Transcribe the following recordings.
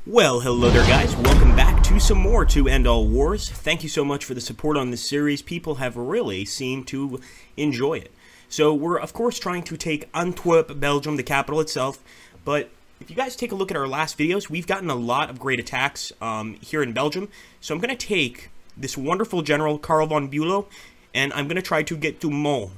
Well, hello there guys, welcome back to some more To End All Wars. Thank you so much for the support on this series. People have really seemed to enjoy it. So we're of course trying to take Antwerp, Belgium, the capital itself, but if you guys take a look at our last videos, we've gotten a lot of great attacks here in Belgium. So I'm going to take this wonderful general, Karl von Bülow, and I'm going to try to get to Mons.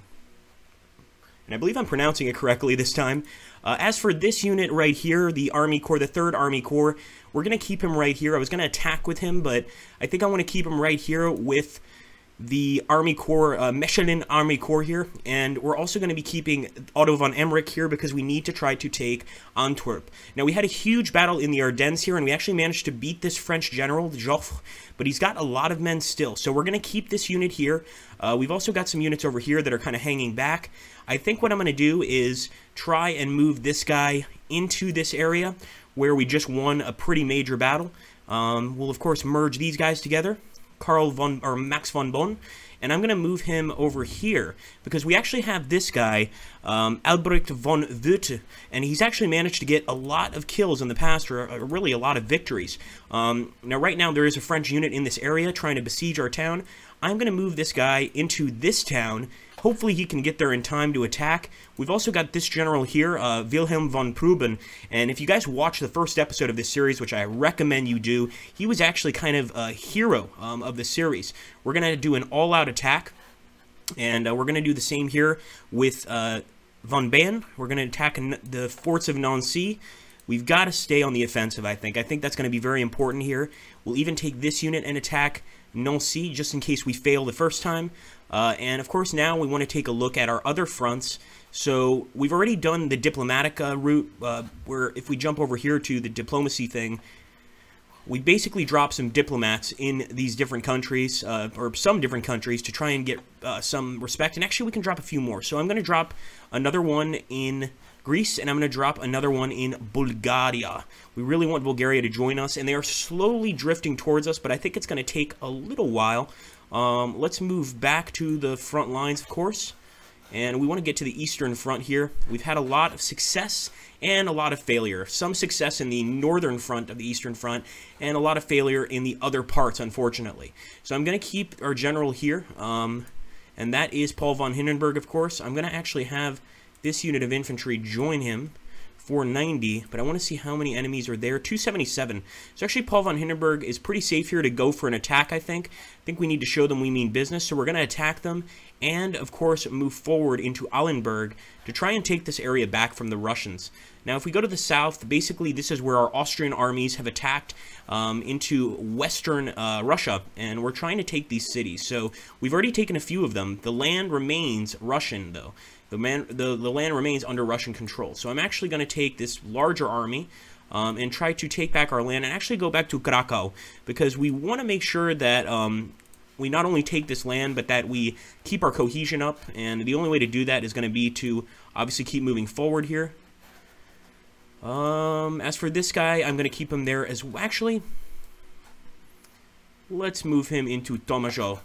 And I believe I'm pronouncing it correctly this time. As for this unit right here, the Army Corps, the 3rd Army Corps, we're going to keep him right here. I was going to attack with him, but I think I want to keep him right here with the Army Corps, Mechelin Army Corps here. And we're also going to be keeping Otto von Emmerich here because we need to try to take Antwerp. Now, we had a huge battle in the Ardennes here, and we actually managed to beat this French general, Joffre, but he's got a lot of men still. So we're going to keep this unit here. We've also got some units over here that are kind of hanging back. I think what I'm going to do is try and move this guy into this area where we just won a pretty major battle. We'll, of course, merge these guys together. Max von Bonn, and I'm going to move him over here because we actually have this guy, Albrecht von Woete, and he's actually managed to get a lot of kills in the past, or really a lot of victories. Now, right now, there is a French unit in this area trying to besiege our town. I'm going to move this guy into this town. Hopefully he can get there in time to attack. We've also got this general here, Wilhelm von Proben, and if you guys watch the first episode of this series, which I recommend you do, he was actually kind of a hero of the series. We're going to do an all-out attack, and we're going to do the same here with von Behn. We're going to attack the forts of Nancy. We've got to stay on the offensive, I think. I think that's going to be very important here. We'll even take this unit and attack Nancy, just in case we fail the first time. And of course now we want to take a look at our other fronts. So we've already done the diplomatic route, where if we jump over here to the diplomacy thing, we basically drop some diplomats in these different countries, or some different countries, to try and get some respect. And actually we can drop a few more. So I'm going to drop another one in Greece, and I'm going to drop another one in Bulgaria. We really want Bulgaria to join us, and they are slowly drifting towards us, but I think it's going to take a little while. Let's move back to the front lines, of course, and we want to get to the Eastern Front here. We've had a lot of success and a lot of failure. Some success in the northern front of the Eastern Front, and a lot of failure in the other parts, unfortunately. So I'm going to keep our general here, and that is Paul von Hindenburg, of course. I'm going to actually have this unit of infantry join him, 490, but I want to see how many enemies are there. 277. So actually Paul von Hindenburg is pretty safe here to go for an attack, I think. I think we need to show them we mean business, so we're going to attack them and, of course, move forward into Allenburg to try and take this area back from the Russians. Now, if we go to the south, basically this is where our Austrian armies have attacked into western Russia, and we're trying to take these cities. So we've already taken a few of them. The land remains Russian, though. The land remains under Russian control. So I'm actually going to take this larger army and try to take back our land and actually go back to Krakow, because we want to make sure that we not only take this land, but that we keep our cohesion up. And the only way to do that is going to be to obviously keep moving forward here. As for this guy, I'm going to keep him there as well. Actually, let's move him into Tomajo.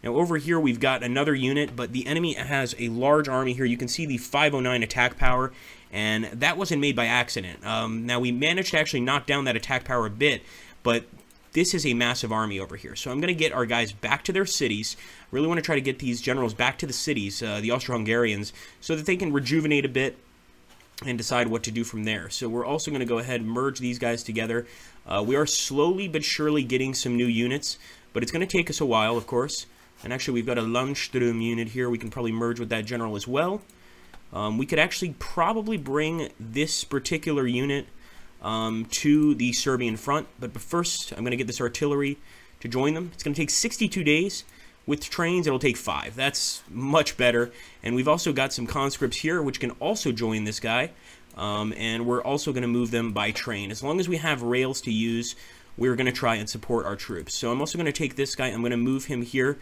Now over here we've got another unit, but the enemy has a large army here. You can see the 509 attack power, and that wasn't made by accident. Now we managed to actually knock down that attack power a bit, but this is a massive army over here. So I'm going to get our guys back to their cities. Really want to try to get these generals back to the cities, the Austro-Hungarians, so that they can rejuvenate a bit and decide what to do from there. So we're also going to go ahead and merge these guys together. We are slowly but surely getting some new units, but it's going to take us a while, of course. And actually, we've got a Landstrom unit here. We can probably merge with that general as well. We could actually probably bring this particular unit to the Serbian front. But first, I'm going to get this artillery to join them. It's going to take 62 days. With trains, it'll take 5. That's much better. And we've also got some conscripts here, which can also join this guy. And we're also going to move them by train. As long as we have rails to use, we're going to try and support our troops. So I'm also going to take this guy. I'm going to move him here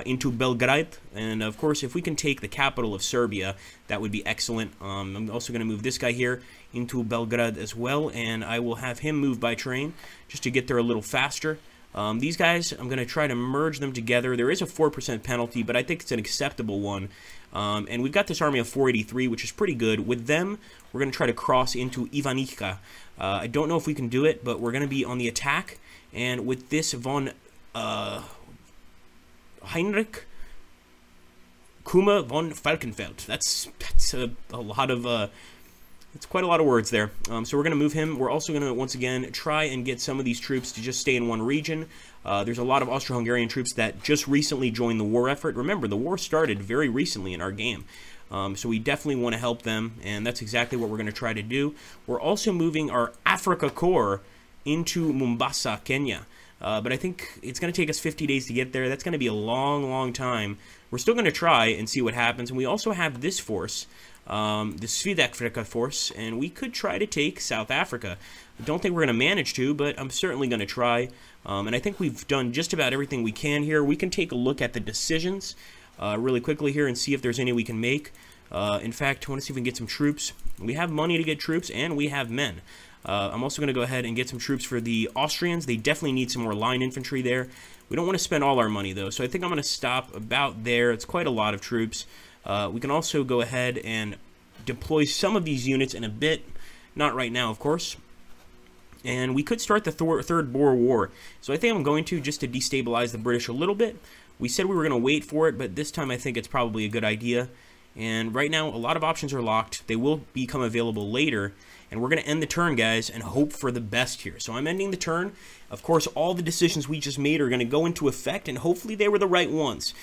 into Belgrade. And, of course, if we can take the capital of Serbia, that would be excellent. I'm also going to move this guy here into Belgrade as well. And I will have him move by train just to get there a little faster. These guys, I'm going to try to merge them together. There is a 4% penalty, but I think it's an acceptable one. And we've got this army of 483, which is pretty good. With them, we're going to try to cross into Ivanica. I don't know if we can do it, but we're going to be on the attack. And with this von Heinrich Kuma von Falkenfeld. That's a lot of... It's quite a lot of words there. So we're going to move him. We're also going to, once again, try and get some of these troops to just stay in one region. There's a lot of Austro-Hungarian troops that just recently joined the war effort. Remember, the war started very recently in our game. So we definitely want to help them, and that's exactly what we're going to try to do. We're also moving our Africa Corps into Mombasa, Kenya. But I think it's going to take us 50 days to get there. That's going to be a long, long time. We're still going to try and see what happens. And we also have this force, the Sydafrika force, and we could try to take South Africa. I don't think we're going to manage to, but I'm certainly going to try. And I think we've done just about everything we can here. We can take a look at the decisions really quickly here and see if there's any we can make. In fact, I want to see if we can get some troops. We have money to get troops, and we have men. I'm also going to go ahead and get some troops for the Austrians. They definitely need some more line infantry there. We don't want to spend all our money, though, so I think I'm going to stop about there. It's quite a lot of troops. We can also go ahead and deploy some of these units in a bit. Not right now, of course. And we could start the Third Boer War. So I think I'm going to, just to destabilize the British a little bit. We said we were going to wait for it, but this time I think it's probably a good idea. And right now, a lot of options are locked. They will become available later. And we're going to end the turn, guys, and hope for the best here. So I'm ending the turn. Of course, all the decisions we just made are going to go into effect, and hopefully they were the right ones.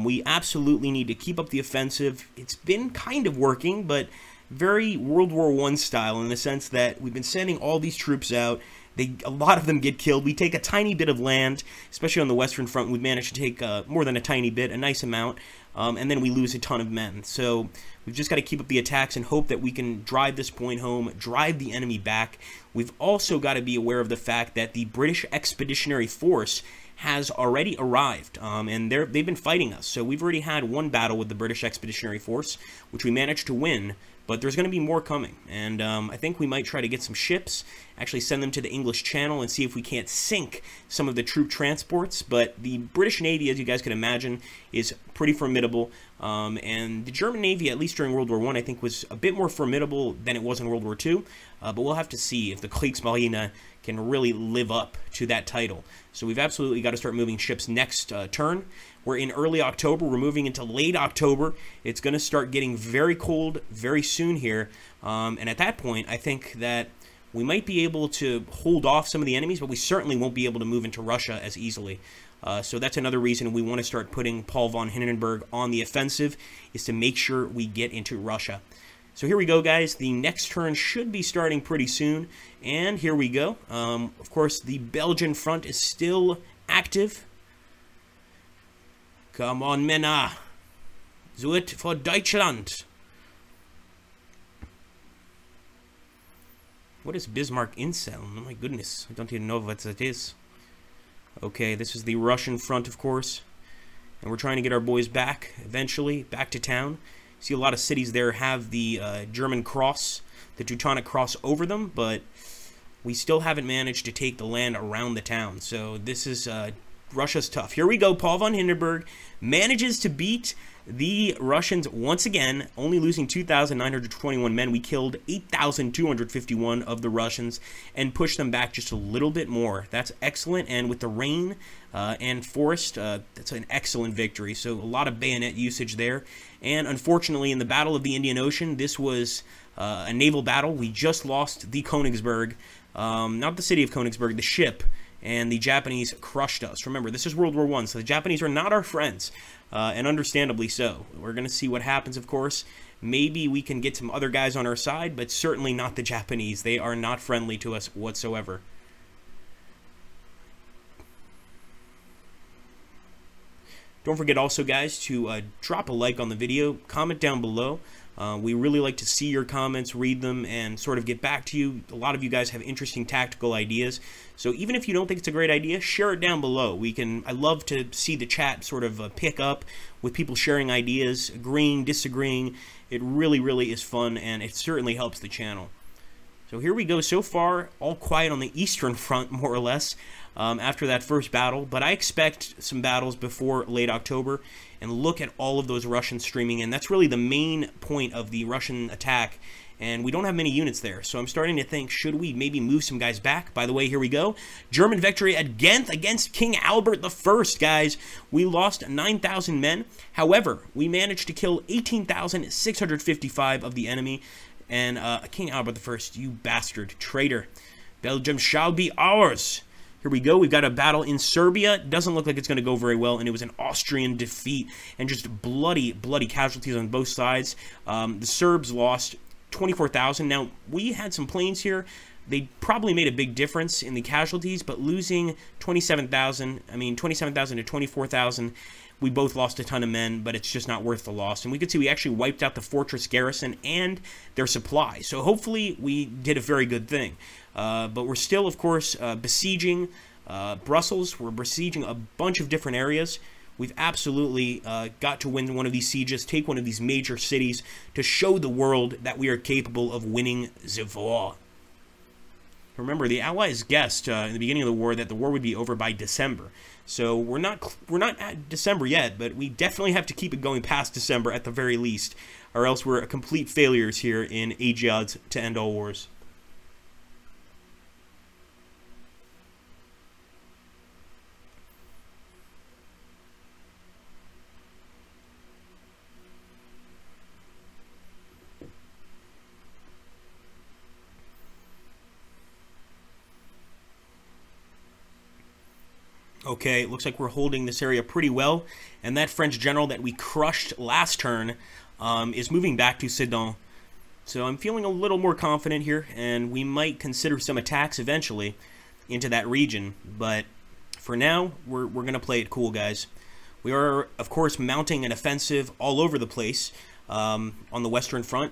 We absolutely need to keep up the offensive. It's been kind of working, but very World War I style in the sense that we've been sending all these troops out. A lot of them get killed. We take a tiny bit of land, especially on the Western Front. We've managed to take more than a tiny bit, a nice amount, and then we lose a ton of men. So we've just got to keep up the attacks and hope that we can drive this point home, drive the enemy back. We've also got to be aware of the fact that the British Expeditionary Force has already arrived, and they've been fighting us. So we've already had one battle with the British Expeditionary Force, which we managed to win. But there's going to be more coming, and I think we might try to get some ships, actually send them to the English Channel and see if we can't sink some of the troop transports. But the British Navy, as you guys can imagine, is pretty formidable, and the German Navy, at least during World War I think was a bit more formidable than it was in World War II, but we'll have to see if the Kriegsmarine can really live up to that title. So we've absolutely got to start moving ships next turn. We're in early October. We're moving into late October. It's going to start getting very cold very soon here. And at that point, I think that we might be able to hold off some of the enemies, but we certainly won't be able to move into Russia as easily. So that's another reason we want to start putting Paul von Hindenburg on the offensive, is to make sure we get into Russia. So here we go, guys. The next turn should be starting pretty soon. And here we go. Of course, the Belgian front is still active. Come on, Männer. Do it for Deutschland. What is Bismarck Incel? Oh my goodness, I don't even know what that is. Okay, this is the Russian front, of course. And we're trying to get our boys back, eventually, back to town. See a lot of cities there have the German cross, the Teutonic cross over them, but we still haven't managed to take the land around the town. So this is... Russia's tough. Here we go. Paul von Hindenburg manages to beat the Russians once again, only losing 2,921 men. We killed 8,251 of the Russians and pushed them back just a little bit more. That's excellent. And with the rain and forest, that's an excellent victory. So a lot of bayonet usage there. And unfortunately, in the Battle of the Indian Ocean, this was a naval battle. We just lost the Königsberg, not the city of Königsberg, the ship. And the Japanese crushed us. Remember, this is World War I, so the Japanese are not our friends, and understandably so. We're going to see what happens, of course. Maybe we can get some other guys on our side, but certainly not the Japanese. They are not friendly to us whatsoever. Don't forget also, guys, to drop a like on the video, comment down below. We really like to see your comments, read them, and sort of get back to you. A lot of you guys have interesting tactical ideas, so even if you don't think it's a great idea, share it down below. I love to see the chat sort of pick up with people sharing ideas, agreeing, disagreeing. It really, really is fun, and it certainly helps the channel. So here we go. So far, all quiet on the Eastern Front, more or less, after that first battle. But I expect some battles before late October. And look at all of those Russians streaming in. That's really the main point of the Russian attack. And we don't have many units there. So I'm starting to think, should we maybe move some guys back? By the way, here we go. German victory at Ghent against King Albert I, guys. We lost 9,000 men. However, we managed to kill 18,655 of the enemy. And King Albert I, you bastard, traitor. Belgium shall be ours. Here we go. We've got a battle in Serbia. Doesn't look like it's going to go very well, and it was an Austrian defeat and just bloody, bloody casualties on both sides. The Serbs lost 24,000. Now, we had some planes here. They probably made a big difference in the casualties, but losing 27,000 to 24,000, we both lost a ton of men, but it's just not worth the loss. And we could see we actually wiped out the fortress garrison and their supply. So hopefully we did a very good thing. But we're still, of course, besieging Brussels. We're besieging a bunch of different areas. We've absolutely got to win one of these sieges, take one of these major cities to show the world that we are capable of winning the war. Remember, the Allies guessed in the beginning of the war that the war would be over by December. So we're not at December yet, but we definitely have to keep it going past December at the very least, or else we're complete failures here in Age Odds to End All Wars. Okay, it looks like we're holding this area pretty well, and that French general that we crushed last turn is moving back to Sedan. So I'm feeling a little more confident here, and we might consider some attacks eventually into that region, but for now, we're going to play it cool, guys. We are, of course, mounting an offensive all over the place on the Western Front.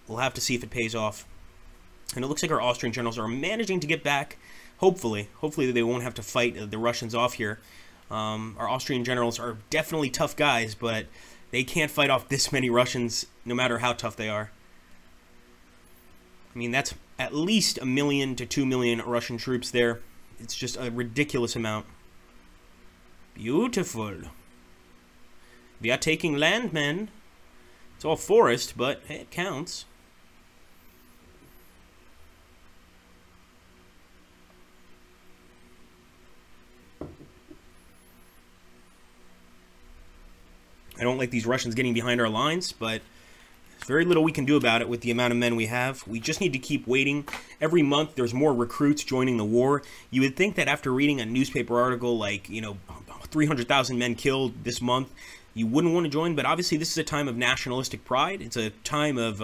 We'll have to see if it pays off. And it looks like our Austrian generals are managing to get back. Hopefully they won't have to fight the Russians off here. Our Austrian generals are definitely tough guys, but they can't fight off this many Russians, no matter how tough they are. I mean, that's at least 1 million to 2 million Russian troops there. It's just a ridiculous amount. Beautiful. We are taking land, men. It's all forest, but hey, it counts. I don't like these Russians getting behind our lines, but there's very little we can do about it with the amount of men we have. We just need to keep waiting. Every month, there's more recruits joining the war. You would think that after reading a newspaper article like, 300,000 men killed this month, you wouldn't want to join, but obviously this is a time of nationalistic pride. It's a time of,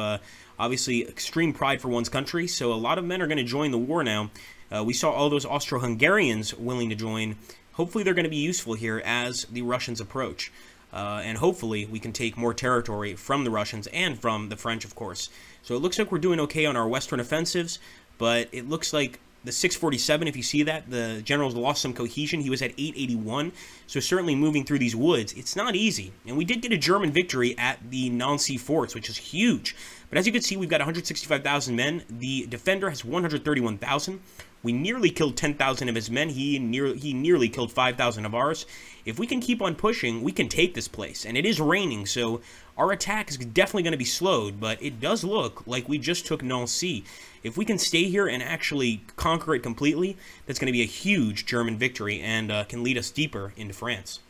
obviously, extreme pride for one's country, so a lot of men are going to join the war now. We saw all those Austro-Hungarians willing to join. Hopefully they're going to be useful here as the Russians approach. And hopefully we can take more territory from the Russians and from the French, of course. So it looks like we're doing okay on our western offensives, but it looks like the 647, if you see that, the generals lost some cohesion. He was at 881, so certainly moving through these woods, it's not easy. And we did get a German victory at the Nancy forts, which is huge. But as you can see, we've got 165,000 men. The defender has 131,000. We nearly killed 10,000 of his men. He nearly killed 5,000 of ours. If we can keep on pushing, we can take this place. And it is raining, so our attack is definitely going to be slowed, but it does look like we just took Nancy. If we can stay here and actually conquer it completely, that's going to be a huge German victory and can lead us deeper into France.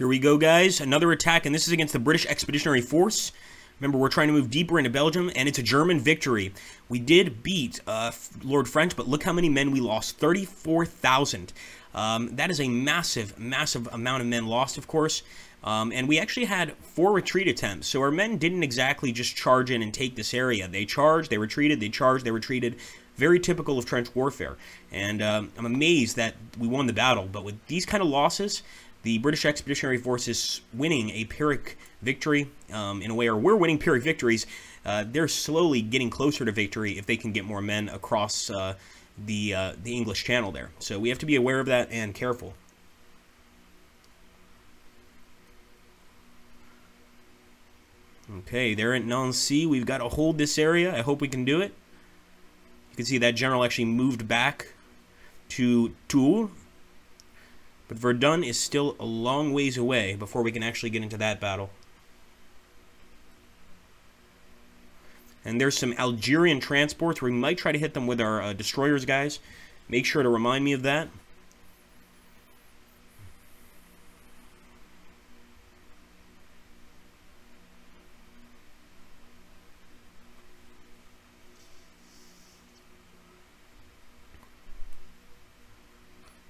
Here we go, guys. Another attack, and this is against the British Expeditionary Force. Remember, we're trying to move deeper into Belgium, and it's a German victory. We did beat Lord French, but look how many men we lost. 34,000. That is a massive, massive amount of men lost, of course. And we actually had 4 retreat attempts. So our men didn't exactly just charge in and take this area. They charged, they retreated, they charged, they retreated. Very typical of trench warfare. And I'm amazed that we won the battle. But with these kind of losses, the British Expeditionary Force is winning a Pyrrhic victory in a way, or we're winning Pyrrhic victories. They're slowly getting closer to victory if they can get more men across the English Channel there. So we have to be aware of that and careful. Okay, they're at Nancy. We've got to hold this area. I hope we can do it. You can see that general actually moved back to Tours. But Verdun is still a long ways away before we can actually get into that battle. And there's some Algerian transports where we might try to hit them with our destroyers, guys. Make sure to remind me of that.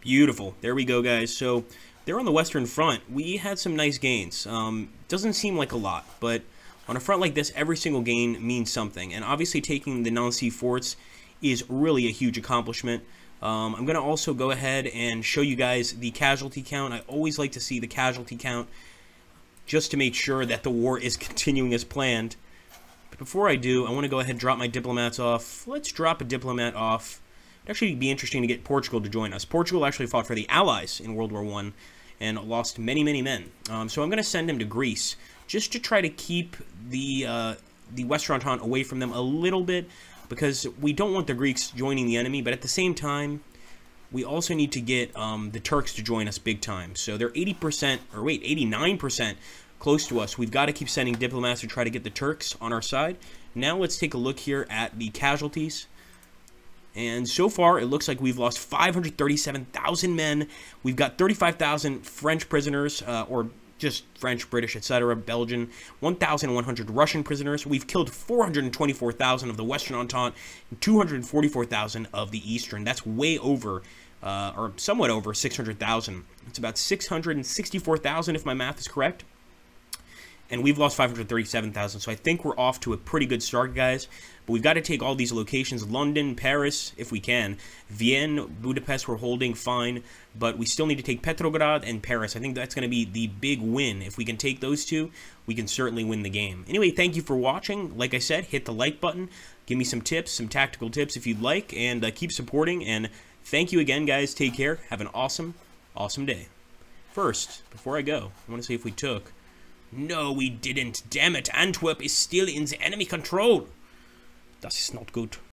Beautiful. There we go, guys. So they're on the Western Front. We had some nice gains. Doesn't seem like a lot, but on a front like this, every single gain means something. And obviously taking the Nancy forts is really a huge accomplishment. I'm going to also go ahead and show you guys the casualty count. I always like to see the casualty count just to make sure that the war is continuing as planned. But before I do, I want to go ahead and drop my diplomats off. Let's drop a diplomat off. It'd actually be interesting to get Portugal to join us. Portugal actually fought for the Allies in World War I and lost many, many men. So I'm going to send him to Greece just to try to keep the Western Entente away from them a little bit, because we don't want the Greeks joining the enemy, but at the same time, we also need to get the Turks to join us big time. So they're 80%, or wait, 89% close to us. We've got to keep sending diplomats to try to get the Turks on our side. Now let's take a look here at the casualties. And so far, it looks like we've lost 537,000 men. We've got 35,000 French prisoners, or just French, British, etc., Belgian, 1,100 Russian prisoners. We've killed 424,000 of the Western Entente and 244,000 of the Eastern. That's way over, or somewhat over 600,000. It's about 664,000 if my math is correct. And we've lost 537,000, so I think we're off to a pretty good start, guys. But we've got to take all these locations, London, Paris, if we can. Vienna, Budapest, we're holding fine, but we still need to take Petrograd and Paris. I think that's going to be the big win. If we can take those two, we can certainly win the game. Anyway, thank you for watching. Like I said, hit the like button. Give me some tips, some tactical tips if you'd like, and keep supporting. And thank you again, guys. Take care. Have an awesome, awesome day. First, before I go, I want to see if we took... No, we didn't. Damn it. Antwerp is still in the enemy control. Das ist not good.